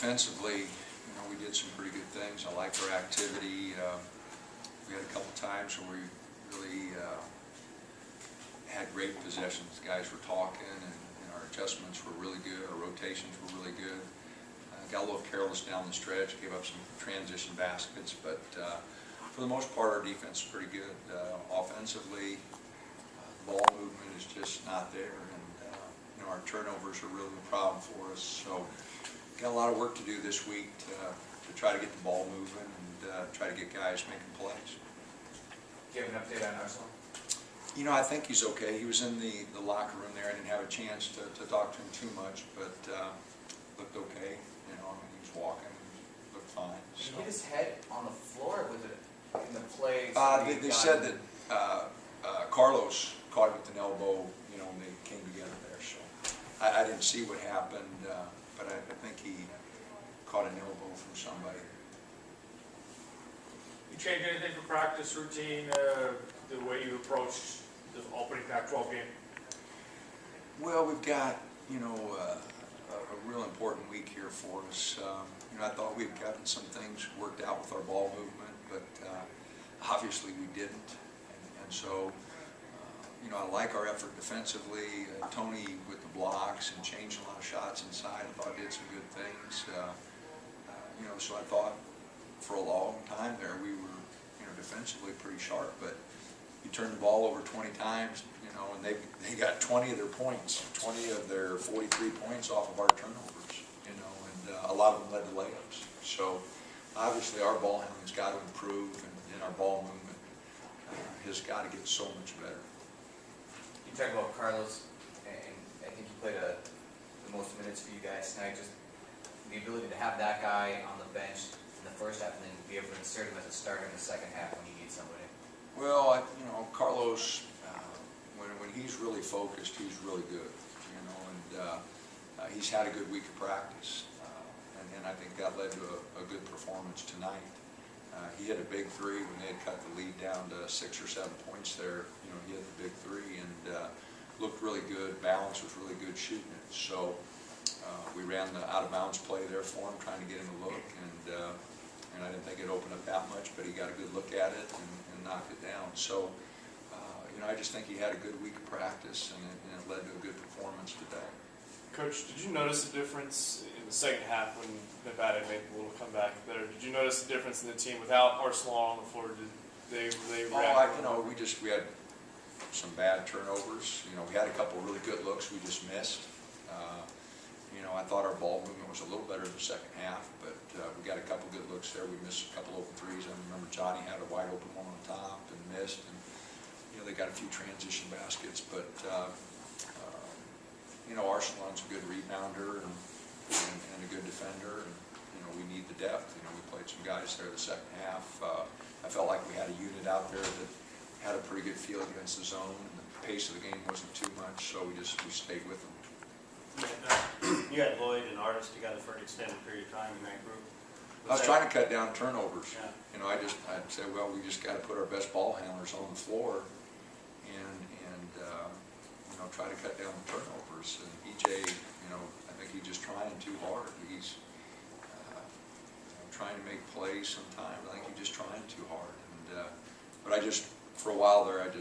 defensively, we did some pretty good things. I liked our activity. We had a couple times where we really had great possessions. Guys were talking, and our adjustments were really good. Our rotations were really good. Got a little careless down the stretch, gave up some transition baskets, but for the most part, our defense is pretty good. Offensively, ball movement is just not there, and our turnovers are really a problem for us. So, got a lot of work to do this week to try to get the ball moving and try to get guys making plays. Do you have an update on Arsenal? I think he's okay. He was in the locker room there. I didn't have a chance to talk to him too much, but looked okay. He was walking, looked fine. Did he hit his head on the floor? Was it in the play? They said that Carlos caught him with an elbow, and they came together there. So I didn't see what happened, but I think he caught an elbow from somebody. You change anything for practice routine, the way you approach the opening Pac-12 game? Well, we've got, a real important week here for us. I thought we'd gotten some things worked out with our ball movement, but obviously we didn't. And so, I like our effort defensively. Tony with the blocks and changing a lot of shots inside, I thought did some good things. So I thought for a long time there we were, defensively pretty sharp, but you turn the ball over 20 times, and they got 20 of their points, 20 of their 43 points off of our turnovers, and a lot of them led to layups. So obviously our ball handling's got to improve, and our ball movement has got to get so much better. You talk about Carlos, and I think he played the most minutes for you guys tonight. Just the ability to have that guy on the bench in the first half, and then be able to insert him as a starter in the second half when you need somebody. Well, Carlos, when he's really focused, he's really good, and he's had a good week of practice, and I think that led to a good performance tonight. He hit a big three when they had cut the lead down to 6 or 7 points there. He hit the big three and looked really good. Balance was really good shooting it. So we ran the out-of-bounds play there for him, trying to get him a look, and I didn't think it opened up that much, but he got a good look at it and knocked it down. So, I just think he had a good week of practice, and it led to a good performance today. Coach, did you notice a difference in the second half when Nevada made a little comeback there? Did you notice a difference in the team without Arsenal on the floor? Did they react? We had some bad turnovers. We had a couple of really good looks we just missed. I thought our ball movement was a little better in the second half, but we got a couple good looks there. We missed a couple open threes. I remember Johnny had a wide open one on top and missed, and they got a few transition baskets. But Arsenal's a good rebounder and a good defender, and we need the depth. We played some guys there the second half. I felt like we had a unit out there that had a pretty good feel against the zone, and the pace of the game wasn't too much, so we stayed with them. You had Lloyd and Artis together for an extended period of time in that group. I was trying to cut down turnovers. Yeah. I'd say, well, we just got to put our best ball handlers on the floor and try to cut down the turnovers. And EJ, I think he's just trying too hard. He's trying to make plays sometimes. I think he's just trying too hard. But for a while there, I'm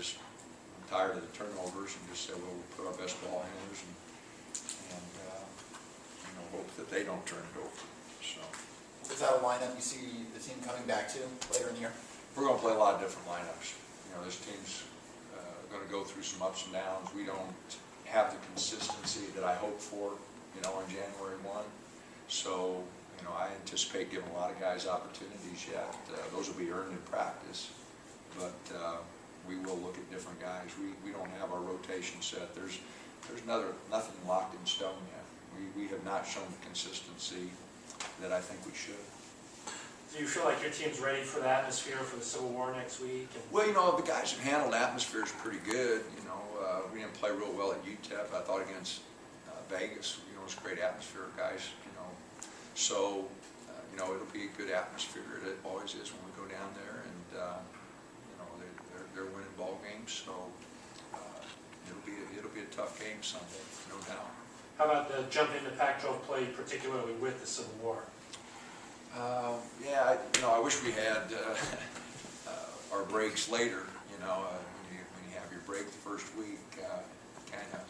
tired of the turnovers and just said, well, we'll put our best ball handlers and hope that they don't turn it over. So, is that a lineup you see the team coming back to later in the year? We're going to play a lot of different lineups. This team's going to go through some ups and downs. We don't have the consistency that I hope for, on January 1. So, I anticipate giving a lot of guys opportunities yet. Those will be earned in practice, but we will look at different guys. We don't have our rotation set. There's nothing locked in stone yet. We have not shown the consistency that I think we should. Do you feel like your team's ready for the atmosphere for the Civil War next week? Well, the guys have handled atmospheres pretty good. We didn't play real well at UTEP. I thought against Vegas, it was a great atmosphere, guys. So, it'll be a good atmosphere. It always is when we go down there, and they're winning ball games. So it'll be a tough game Sunday, no doubt. How about the jump into Pac-12 play, particularly with the Civil War? I wish we had our breaks later, when you have your break the first week, kind of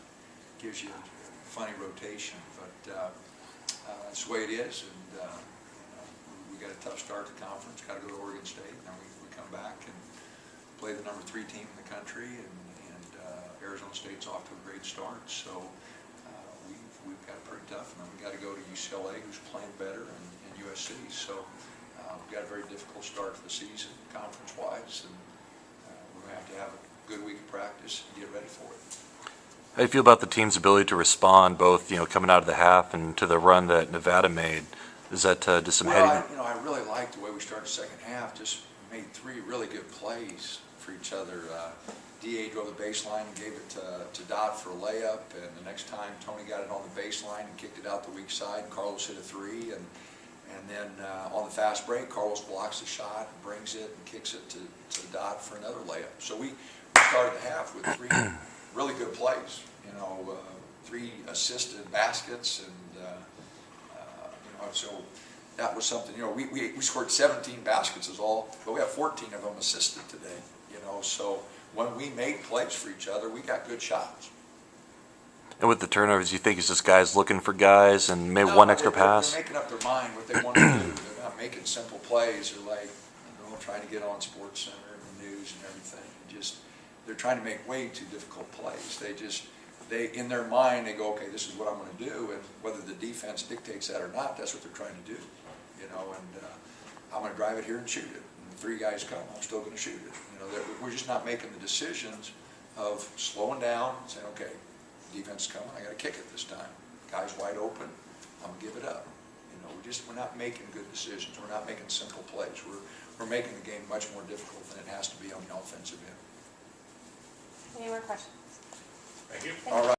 gives you a funny rotation, but that's the way it is, and we got a tough start to the conference, got to go to Oregon State, and then we come back and play the number 3 team in the country, and Arizona State's off to a great start, so we've got it pretty tough, and then we got to go to UCLA, who's playing better, and USC, so we've got a very difficult start to the season, conference-wise, and we're going to have a good week of practice and get ready for it. How do you feel about the team's ability to respond, both coming out of the half and to the run that Nevada made? Is that just some heading? Well, I really liked the way we started the second half. Just made 3 really good plays for each other. Da drove the baseline and gave it to Dot for a layup, and the next time Tony got it on the baseline and kicked it out the weak side, and Carlos hit a 3, and then on the fast break, Carlos blocks the shot, and brings it, and kicks it to Dot for another layup. So we started the half with 3 really good plays, 3 assisted baskets, and so that was something. We scored 17 baskets is all, but we have 14 of them assisted today. So when we made plays for each other, we got good shots. And with the turnovers, you think it's just guys looking for guys and maybe one extra pass? They're making up their mind what they want to do. They're not making simple plays. They're like, trying to get on Sports Center and the news and everything. They're trying to make way too difficult plays. They in their mind, they go, okay, this is what I'm going to do, and whether the defense dictates that or not, that's what they're trying to do. And I'm going to drive it here and shoot it. And 3 guys come, I'm still going to shoot it. We're just not making the decisions of slowing down and saying, okay, defense is coming, I got to kick it this time. Guy's wide open, I'm going to give it up. We're not making good decisions. We're not making simple plays. We're making the game much more difficult than it has to be on the offensive end. Any more questions? Thank you. All right.